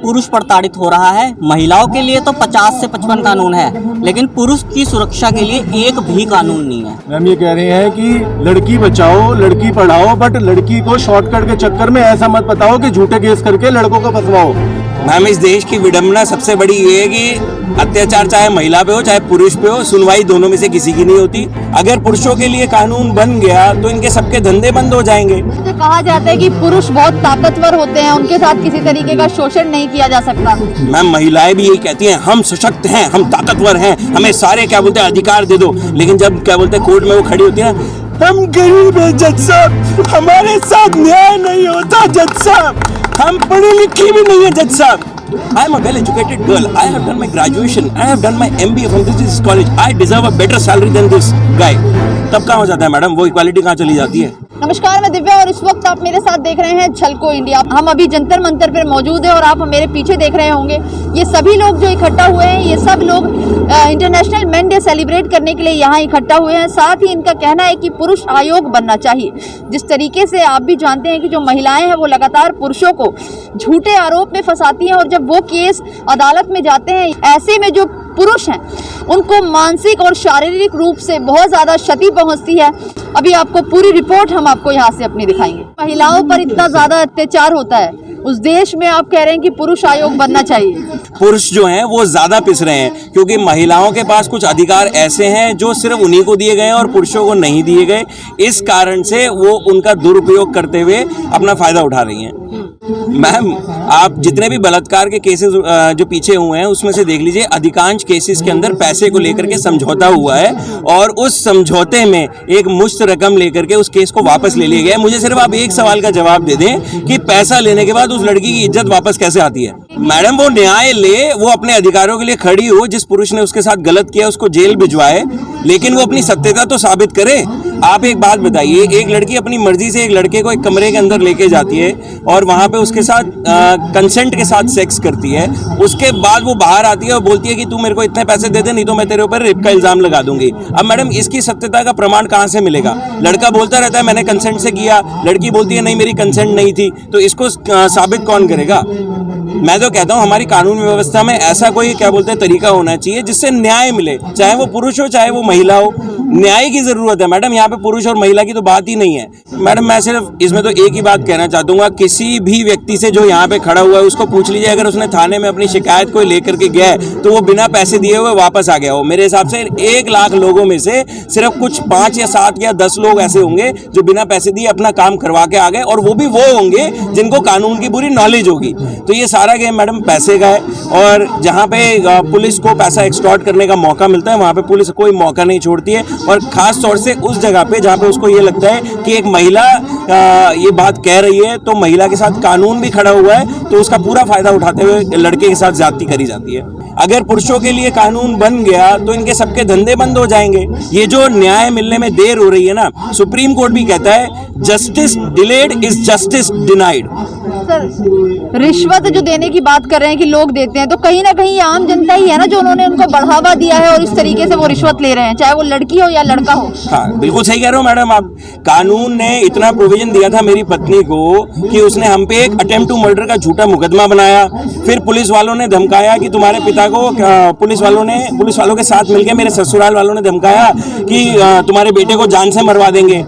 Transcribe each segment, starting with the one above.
पुरुष प्रताड़ित हो रहा है। महिलाओं के लिए तो 50 से 55 कानून है, लेकिन पुरुष की सुरक्षा के लिए एक भी कानून नहीं है। मैम ये कह रहे हैं कि लड़की बचाओ लड़की पढ़ाओ, बट लड़की को शॉर्टकट के चक्कर में ऐसा मत बताओ कि झूठे केस करके लड़कों को फंसवाओ। मैम इस देश की विडंबना सबसे बड़ी ये है कि अत्याचार चाहे महिला पे हो चाहे पुरुष पे हो, सुनवाई दोनों में से किसी की नहीं होती। अगर पुरुषों के लिए कानून बन गया तो इनके सबके धंधे बंद हो जाएंगे। तो कहा जाता है कि पुरुष बहुत ताकतवर होते हैं, उनके साथ किसी तरीके का शोषण नहीं किया जा सकता। मैम महिलाएं भी यही कहती हैं, हम सशक्त हैं, हम ताकतवर हैं, हमें सारे क्या बोलते हैं अधिकार दे दो। लेकिन जब क्या बोलते हैं कोर्ट में वो खड़ी होती है ना, हम गरीब हैं जज साहब, हमारे साथ न्याय नहीं होता जज साहब, हम पढ़ी लिखी भी नहीं है जज साहब। I am a well-educated girl. I have done my graduation. I have done my MBA from this college. I deserve a better salary than this guy. तब कहाँ हो जाता है मैडम, वो इक्वालिटी कहाँ चली जाती है? नमस्कार, मैं दिव्या और इस वक्त आप मेरे साथ देख रहे हैं झलको इंडिया। हम अभी जंतर मंतर पर मौजूद हैं और आप मेरे पीछे देख रहे होंगे ये सभी लोग जो इकट्ठा हुए हैं, ये सब लोग इंटरनेशनल मेन डे सेलिब्रेट करने के लिए यहाँ इकट्ठा हुए हैं। साथ ही इनका कहना है कि पुरुष आयोग बनना चाहिए। जिस तरीके से आप भी जानते हैं कि जो महिलाएं हैं वो लगातार पुरुषों को झूठे आरोप में फंसाती हैं और जब वो केस अदालत में जाते हैं, ऐसे में जो पुरुष हैं उनको मानसिक और शारीरिक रूप से बहुत ज़्यादा क्षति पहुंचती है। अभी आपको पूरी रिपोर्ट हम आपको यहाँ से अपनी दिखाएंगे। महिलाओं पर इतना ज़्यादा अत्याचार होता है उस देश में, आप कह रहे हैं कि पुरुष आयोग बनना चाहिए। पुरुष जो हैं वो ज्यादा पिस रहे हैं क्योंकि महिलाओं के पास कुछ अधिकार ऐसे हैं जो सिर्फ उन्हीं को दिए गए हैं और पुरुषों को नहीं दिए गए। इस कारण से वो उनका दुरुपयोग करते हुए अपना फायदा उठा रही हैं। मैम आप जितने भी बलात्कार के केसेस जो पीछे हुए हैं उसमें से देख लीजिए, अधिकांश केसेस के अंदर पैसे को लेकर के समझौता हुआ है और उस समझौते में एक मुश्त रकम लेकर के उस केस को वापस ले लिया गया है। मुझे सिर्फ आप एक सवाल का जवाब दे दें कि पैसा लेने के बाद उस लड़की की इज्जत वापस कैसे आती है? मैडम वो न्याय ले, वो अपने अधिकारों के लिए खड़ी हो, जिस पुरुष ने उसके साथ गलत किया उसको जेल भिजवाए, लेकिन वो अपनी सत्यता तो साबित करे। आप एक बात बताइए, एक लड़की अपनी मर्जी से एक लड़के को एक कमरे के अंदर लेके जाती है और वहां पे उसके साथ कंसेंट के साथ सेक्स करती है, उसके बाद वो बाहर आती है और बोलती है कि तू मेरे को इतने पैसे दे दे नहीं तो मैं तेरे ऊपर रेप का इल्जाम लगा दूंगी। अब मैडम इसकी सत्यता का प्रमाण कहां से मिलेगा? लड़का बोलता रहता है मैंने कंसेंट से किया, लड़की बोलती है नहीं मेरी कंसेंट नहीं थी, तो इसको साबित कौन करेगा? मैं तो कहता हूं हमारी कानून व्यवस्था में ऐसा कोई क्या बोलते हैं तरीका होना चाहिए जिससे न्याय मिले, चाहे वो पुरुष हो चाहे वो महिला हो। न्याय की जरूरत है मैडम, यहाँ पे पुरुष और महिला की तो बात ही नहीं है। मैडम मैं सिर्फ इसमें तो एक ही बात कहना चाहूंगा, किसी भी व्यक्ति से जो यहाँ पे खड़ा हुआ है उसको पूछ लीजिए, अगर उसने थाने में अपनी शिकायत को लेकर के गया है तो वो बिना पैसे दिए हुए वापस आ गया हो। मेरे हिसाब से 1 लाख लोगों में से सिर्फ कुछ 5 या 7 या 10 लोग ऐसे होंगे जो बिना पैसे दिए अपना काम करवा के आ गए, और वो भी वो होंगे जिनको कानून की पूरी नॉलेज होगी। तो ये सारा गेम मैडम पैसे का है, और जहाँ पे पुलिस को पैसा एक्सटॉर्ट करने का मौका मिलता है वहाँ पे पुलिस कोई मौका नहीं छोड़ती है, और खास तौर से उस जगह पे जहाँ पे उसको ये लगता है कि एक महिला ये बात कह रही है तो महिला के साथ कानून भी खड़ा हुआ है, तो उसका पूरा फायदा उठाते हुए लड़के के साथ ज्यादती करी जाती है। अगर पुरुषों के लिए कानून बन गया तो इनके सबके धंधे बंद हो जाएंगे। ये जो न्याय मिलने में देर हो रही है ना, सुप्रीम कोर्ट भी कहता है justice delayed is justice denied. Sir रिश्वत जो देने की बात कर रहे हैं कि लोग देते हैं, तो कहीं ना कहीं आम जनता ही है ना जो उन्होंने उनको बढ़ावा दिया है और इस तरीके से वो रिश्वत ले रहे हैं, चाहे वो लड़की हो या लड़का हो। हाँ बिल्कुल सही कह रहे हो मैडम आप। कानून ने इतना प्रोविजन दिया था मेरी पत्नी को कि उसने हम पे एक अटेम्प्ट टू मर्डर का झूठा मुकदमा बनाया, फिर पुलिस वालों ने धमकाया कि तुम्हारे पिता को पुलिस वालों के साथ मिलकर मेरे ससुराल वालों ने धमकाया कि तुम्हारे बेटे को जान से मरवा देंगे।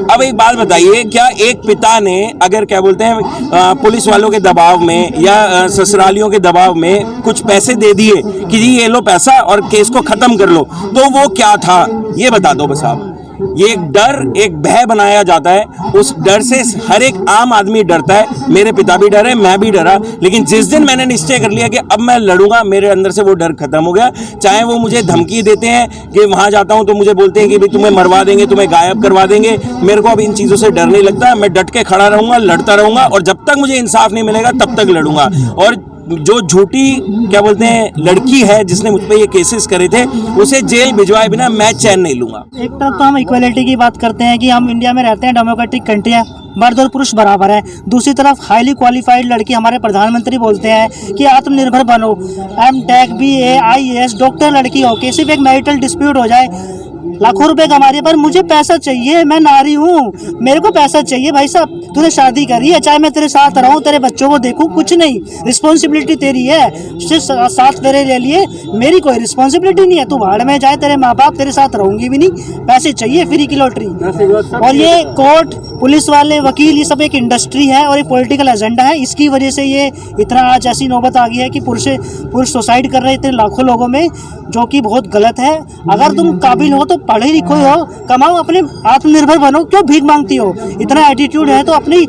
अब एक बात बताइए, क्या एक पिता ने अगर क्या बोलते हैं पुलिस वालों के दबाव में या ससुरालियों के दबाव में कुछ पैसे दे दिए कि जी ये लो पैसा और केस को खत्म कर लो, तो वो क्या था ये बता दो बस आप। ये एक डर, एक भय बनाया जाता है, उस डर से हर एक आम आदमी डरता है। मेरे पिता भी डरे, मैं भी डरा, लेकिन जिस दिन मैंने निश्चय कर लिया कि अब मैं लड़ूंगा, मेरे अंदर से वो डर खत्म हो गया। चाहे वो मुझे धमकी देते हैं कि वहां जाता हूं तो मुझे बोलते हैं कि भाई तुम्हें मरवा देंगे, तुम्हें गायब करवा देंगे, मेरे को अब इन चीजों से डर नहीं लगता। मैं डट के खड़ा रहूंगा, लड़ता रहूंगा, और जब तक मुझे इंसाफ नहीं मिलेगा तब तक लड़ूंगा। और जो झूठी क्या बोलते हैं लड़की है जिसने मुझ पे ये केसेस करे थे, उसे जेल भिजवाए बिना मैं चैन नहीं लूंगा। एक तरफ तो हम इक्वालिटी की बात करते हैं कि हम इंडिया में रहते हैं, डेमोक्रेटिक कंट्री है, मर्द और पुरुष बराबर है। दूसरी तरफ हाईली क्वालिफाइड लड़की हमारे प्रधानमंत्री बोलते हैं कि आत्मनिर्भर बनो, एमटेक, BA, IAS, डॉक्टर लड़की हो, किसी भी एक मैरिटल डिस्प्यूट हो जाए, लाखों रुपए कमा रही है, पर मुझे पैसा चाहिए, मैं नारी हूँ, मेरे को पैसा चाहिए। भाई साहब तूने शादी करी है, चाहे मैं तेरे साथ रहूं, तेरे बच्चों को देखूं, कुछ नहीं, रिस्पॉन्सिबिलिटी तेरी है। सिर्फ 7 फेरे ले लिए, मेरी कोई रिस्पॉन्सिबिलिटी नहीं है। तू भाड़ में जाए, तेरे माँ बाप तेरे साथ रहूंगी भी नहीं, पैसे चाहिए फ्री की लॉटरी। और ये कोर्ट, पुलिस वाले, वकील, ये सब एक इंडस्ट्री है और एक पॉलिटिकल एजेंडा है। इसकी वजह से ये इतना आज ऐसी नौबत आ गई है कि पुरुष सुसाइड कर रहे थे लाखों लोगों में, जो कि बहुत गलत है। अगर तुम काबिल हो तो पढ़े लिखो हो, कमाओ, अपने आत्मनिर्भर बनो, क्यों भीख मांगती हो? इतना एटीट्यूड है तो अपनी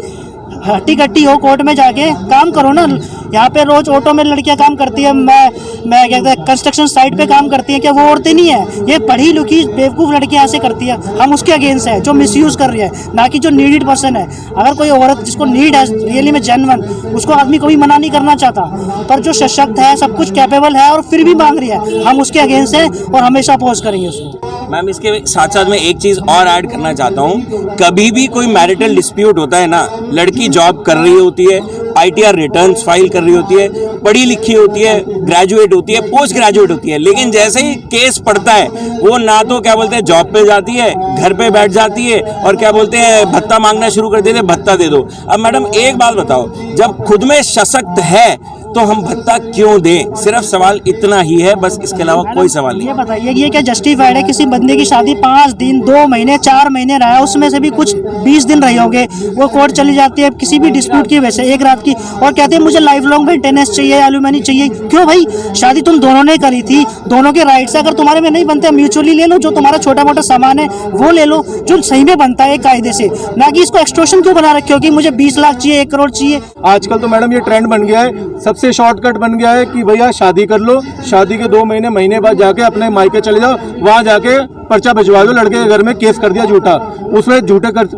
हट्टी कट्टी हो, कोर्ट में जाके काम करो ना। यहाँ पे रोज ऑटो में लड़कियां काम करती है, मैं क्या कहते हैं कंस्ट्रक्शन साइट पे काम करती हैं, क्या वो औरतें नहीं है? ये पढ़ी लिखी बेवकूफ़ लड़कियां ऐसे करती है, हम उसके अगेंस्ट है जो मिसयूज कर रही है, ना कि जो नीडेड पर्सन है। अगर कोई औरत जिसको नीड है रियली में जेन्युइन, उसको आदमी कभी मना नहीं करना चाहता, पर जो सशक्त है, सब कुछ कैपेबल है और फिर भी मांग रही है, हम उसके अगेंस्ट है और हमेशा अपोज करेंगे उसको। मैम इसके साथ साथ मैं एक चीज़ और ऐड करना चाहता हूँ। कभी भी कोई मैरिटल डिस्प्यूट होता है ना, लड़की जॉब कर रही होती है, ITR रिटर्न्स फाइल कर रही होती है, पढ़ी लिखी होती है, ग्रेजुएट होती है, पोस्ट ग्रेजुएट होती है, लेकिन जैसे ही केस पड़ता है वो ना तो क्या बोलते हैं जॉब पे जाती है, घर पे बैठ जाती है और क्या बोलते हैं भत्ता मांगना शुरू कर देते हैं, भत्ता दे दो। अब मैडम एक बात बताओ, जब खुद में सशक्त है तो हम भत्ता क्यों दें? सिर्फ सवाल इतना ही है, बस इसके अलावा कोई सवाल नहीं। ये बताइए, ये क्या जस्टिफाइड है? किसी बंदे की शादी 5 दिन, 2 महीने, 4 महीने रहा है, उसमें से भी कुछ 20 दिन रहे होंगे, वो कोर्ट चली जाती है किसी भी डिस्प्यूट की वजह से, एक रात की, और कहते हैं मुझे लाइफ लॉन्ग मेंटेनेंस चाहिए, एलुमनी चाहिए। क्यों भाई? शादी तुम दोनों ने करी थी, दोनों के राइट्स है, अगर तुम्हारे में नहीं बनते म्यूचुअली ले लो, जो तुम्हारा छोटा मोटा सामान है वो ले लो, जो सही में बनता है कायदे से, ना कि इसको एक्सटॉर्शन क्यों बना रखे हो कि मुझे 20 लाख चाहिए, 1 करोड़ चाहिए। आजकल तो मैडम ये ट्रेंड बन गया है, सबसे शॉर्टकट बन गया है कि भैया शादी कर लो, शादी के 2 महीने बाद जाके अपने मायके चले जाओ, वहां जाके पर्चा भिजवा दो, लड़के के घर में केस कर दिया झूठा, उसमें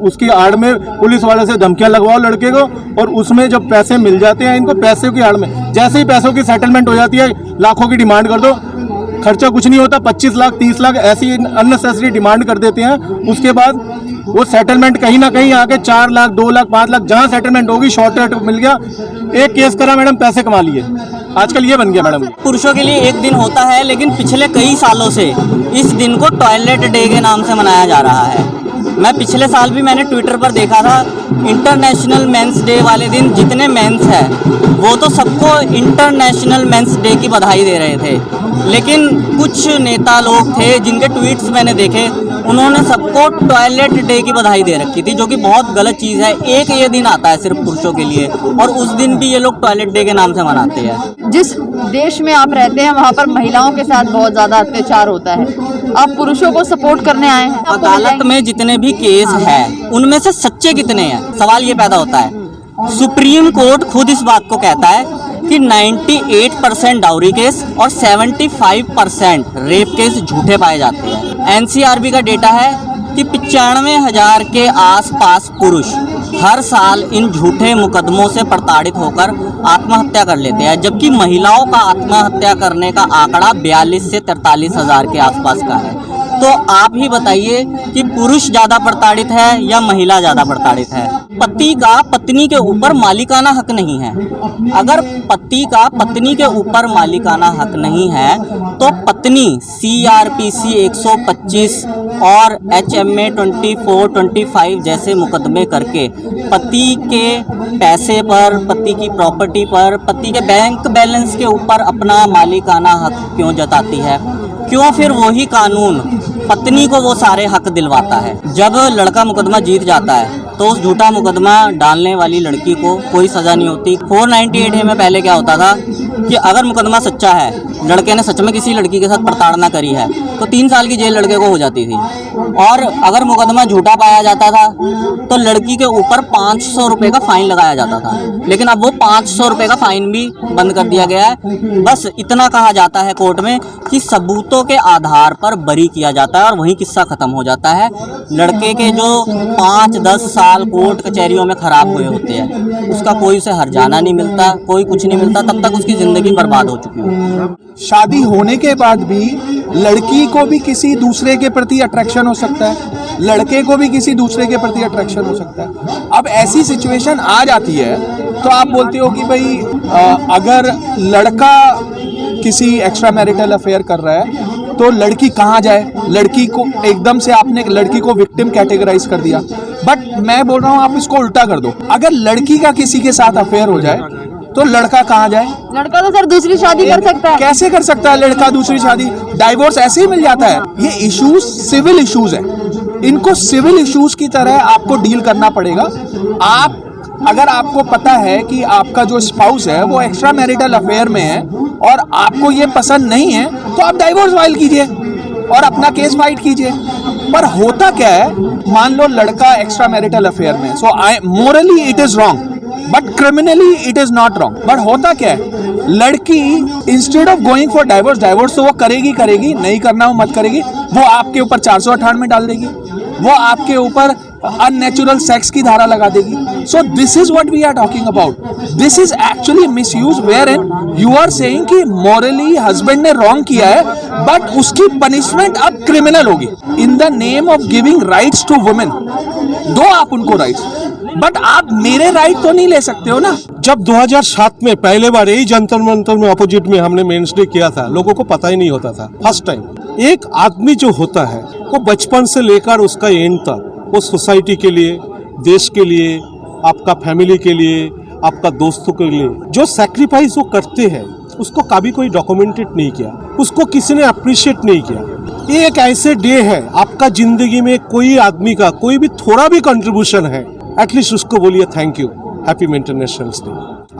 उसकी आड़ में पुलिस वाले से धमकियां लगवाओ लड़के को, और उसमें जब पैसे मिल जाते हैं इनको, पैसे की आड़ में जैसे ही पैसों की सेटलमेंट हो जाती है, लाखों की डिमांड कर दो, खर्चा कुछ नहीं होता, 25 लाख 30 लाख ऐसी अननेसेसरी डिमांड कर देते हैं। उसके बाद वो सेटलमेंट कहीं ना कहीं आके 4 लाख 2 लाख 5 लाख जहां सेटलमेंट होगी, शॉर्ट मिल गया, एक केस करा मैडम, पैसे कमा लिए। आजकल ये बन गया मैडम। पुरुषों के लिए एक दिन होता है, लेकिन पिछले कई सालों से इस दिन को टॉयलेट डे के नाम से मनाया जा रहा है। मैं पिछले साल भी मैंने ट्विटर पर देखा था, इंटरनेशनल मेंस डे वाले दिन जितने मेंस हैं वो तो सबको इंटरनेशनल मेंस डे की बधाई दे रहे थे, लेकिन कुछ नेता लोग थे जिनके ट्वीट्स मैंने देखे, उन्होंने सबको टॉयलेट डे की बधाई दे रखी थी, जो कि बहुत गलत चीज़ है। एक ये दिन आता है सिर्फ पुरुषों के लिए, और उस दिन भी ये लोग टॉयलेट डे के नाम से मनाते हैं। जिस देश में आप रहते हैं वहाँ पर महिलाओं के साथ बहुत ज़्यादा अत्याचार होता है, आप पुरुषों को सपोर्ट करने आए हैं? अदालत में जितने भी केस हैं उनमें से सच्चे कितने हैं, सवाल ये पैदा होता है। सुप्रीम कोर्ट खुद इस बात को कहता है कि 98% डाउरी केस और 75% रेप केस झूठे पाए जाते हैं। NCRB का डेटा है कि 95,000 के आसपास पुरुष हर साल इन झूठे मुकदमों से प्रताड़ित होकर आत्महत्या कर लेते हैं, जबकि महिलाओं का आत्महत्या करने का आंकड़ा 42 से 43,000 के आसपास का है। तो आप ही बताइए कि पुरुष ज़्यादा प्रताड़ित है या महिला ज़्यादा प्रताड़ित है? पति का पत्नी के ऊपर मालिकाना हक नहीं है। अगर पति का पत्नी के ऊपर मालिकाना हक नहीं है तो पत्नी CRPC 125 और HMA 24-25 जैसे मुकदमे करके पति के पैसे पर, पति की प्रॉपर्टी पर, पति के बैंक बैलेंस के ऊपर अपना मालिकाना हक क्यों जताती है? क्यों फिर वही कानून पत्नी को वो सारे हक दिलवाता है? जब लड़का मुकदमा जीत जाता है तो उस झूठा मुकदमा डालने वाली लड़की को कोई सज़ा नहीं होती। 498A में पहले क्या होता था कि अगर मुकदमा सच्चा है, लड़के ने सच में किसी लड़की के साथ प्रताड़ना करी है, तो 3 साल की जेल लड़के को हो जाती थी, और अगर मुकदमा झूठा पाया जाता था तो लड़की के ऊपर 500 रुपये का फ़ाइन लगाया जाता था। लेकिन अब वो 500 रुपये का फ़ाइन भी बंद कर दिया गया है। बस इतना कहा जाता है कोर्ट में कि सबूतों के आधार पर बरी किया जाता है और वहीं किस्सा ख़त्म हो जाता है। लड़के के जो 5-10 साल कोर्ट कचहरियों में ख़राब हुए होते हैं, उसका कोई उसे हर्जाना नहीं मिलता, कोई कुछ नहीं मिलता, तब तक उसकी ज़िंदगी बर्बाद हो चुकी है। शादी होने के बाद भी लड़की को भी किसी दूसरे के प्रति अट्रैक्शन हो सकता है, लड़के को भी किसी दूसरे के प्रति अट्रैक्शन हो सकता है। अब ऐसी सिचुएशन आ जाती है तो आप बोलते हो कि भाई अगर लड़का किसी एक्स्ट्रा मैरिटल अफेयर कर रहा है तो लड़की कहाँ जाए? लड़की को एकदम से आपने लड़की को विक्टिम कैटेगराइज कर दिया। बट मैं बोल रहा हूँ आप इसको उल्टा कर दो, अगर लड़की का किसी के साथ अफेयर हो जाए तो लड़का कहाँ जाए? लड़का तो सर दूसरी शादी कर सकता है। कैसे कर सकता है लड़का दूसरी शादी? डाइवोर्स ऐसे ही मिल जाता है। ये इश्यूज सिविल इश्यूज है, इनको सिविल इश्यूज की तरह आपको डील करना पड़ेगा। आप अगर आपको पता है कि आपका जो स्पाउस है वो एक्स्ट्रा मैरिटल अफेयर में है और आपको ये पसंद नहीं है तो आप डाइवोर्स फाइल कीजिए और अपना केस फाइट कीजिए। पर होता क्या है, मान लो लड़का एक्स्ट्रा मैरिटल अफेयर में, so morally it is wrong but criminally it is not wrong. But होता क्या है, लड़की instead of going for divorce तो वो करेगी, नहीं करना वो मत करेगी, वो आपके ऊपर 498 डाल देगी, वो आपके ऊपर अननेचुरल सेक्स की धारा लगा देगी। So this is what we are talking about. This is actually misuse wherein you are saying कि मॉरली हस्बैंड ने रॉन्ग किया है बट उसकी पनिशमेंट अब क्रिमिनल होगी। In the name of giving rights to women, दो आप उनको राइट्स, बट आप मेरे राइट तो नहीं ले सकते हो ना। जब 2007 में पहले बार यही जंतर मंतर में अपोजिट में हमने मेंस डे किया था, लोगों को पता ही नहीं होता था। फर्स्ट टाइम एक आदमी जो होता है वो बचपन से लेकर उसका एंड तक वो सोसाइटी के लिए, देश के लिए, आपका फैमिली के लिए, आपका दोस्तों के लिए जो सैक्रिफाइस वो करते हैं उसको कभी कोई डॉक्यूमेंटेड नहीं किया, उसको किसी ने अप्रिशिएट नहीं किया। ये एक ऐसे डे है आपका जिंदगी में कोई आदमी का कोई भी थोड़ा भी कंट्रीब्यूशन है, एटलीस्ट उसको बोलिए thank you, happy international day.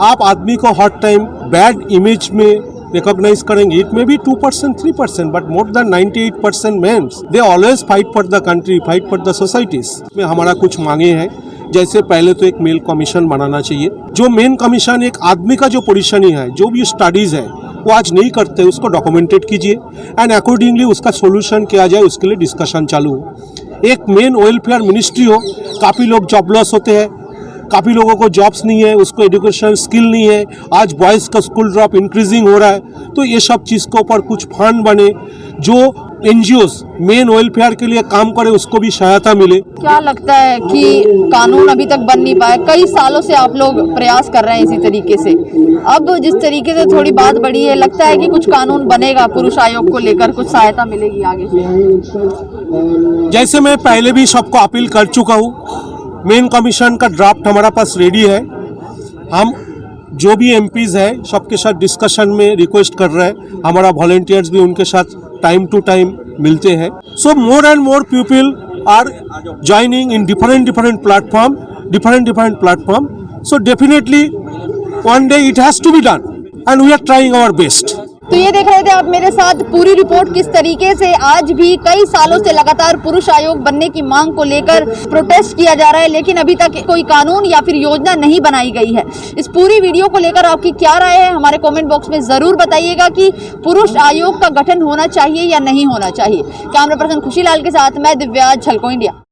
आप आदमी को हर टाइम बैड इमेज में रिकॉग्नाइज करेंगे, it may be 2%, 3%, but more than 98% mens they always fight for the country, fight for the societies. में हमारा कुछ मांगे हैं, जैसे पहले तो एक मेल कमीशन बनाना चाहिए। जो मेन कमीशन एक आदमी का जो पोजीशन ही है, जो भी स्टडीज है वो आज नहीं करते, उसको डॉक्यूमेंटेड कीजिए एंड अकॉर्डिंगली उसका सोल्यूशन किया जाए, उसके लिए डिस्कशन चालू हो। एक मेन वेलफेयर मिनिस्ट्री हो, काफ़ी लोग जॉबलेस होते हैं, काफ़ी लोगों को जॉब्स नहीं है, उसको एजुकेशन स्किल नहीं है, आज बॉयज़ का स्कूल ड्रॉप इंक्रीजिंग हो रहा है, तो ये सब चीज़ के ऊपर कुछ फंड बने जो NGOs मेन वेलफेयर के लिए काम करे, उसको भी सहायता मिले। क्या लगता है कि कानून अभी तक बन नहीं पाया? कई सालों से आप लोग प्रयास कर रहे हैं इसी तरीके से, अब जिस तरीके से थोड़ी बात बढ़ी है, लगता है कि कुछ कानून बनेगा पुरुष आयोग को लेकर, कुछ सहायता मिलेगी आगे? जैसे मैं पहले भी सबको अपील कर चुका हूँ, मेन कमीशन का ड्राफ्ट हमारा पास रेडी है। हम जो भी MPs है सबके साथ डिस्कशन में रिक्वेस्ट कर रहे हैं, हमारा वॉलंटियर्स भी उनके साथ टाइम टू टाइम मिलते हैं। So more and more people are joining in different platform. So definitely one day it has to be done and we are trying our best. तो ये देख रहे थे आप मेरे साथ पूरी रिपोर्ट, किस तरीके से आज भी कई सालों से लगातार पुरुष आयोग बनने की मांग को लेकर प्रोटेस्ट किया जा रहा है, लेकिन अभी तक कोई कानून या फिर योजना नहीं बनाई गई है। इस पूरी वीडियो को लेकर आपकी क्या राय है, हमारे कमेंट बॉक्स में जरूर बताइएगा कि पुरुष आयोग का गठन होना चाहिए या नहीं होना चाहिए। कैमरा पर्सन खुशीलाल के साथ मैं दिव्या, झलको इंडिया।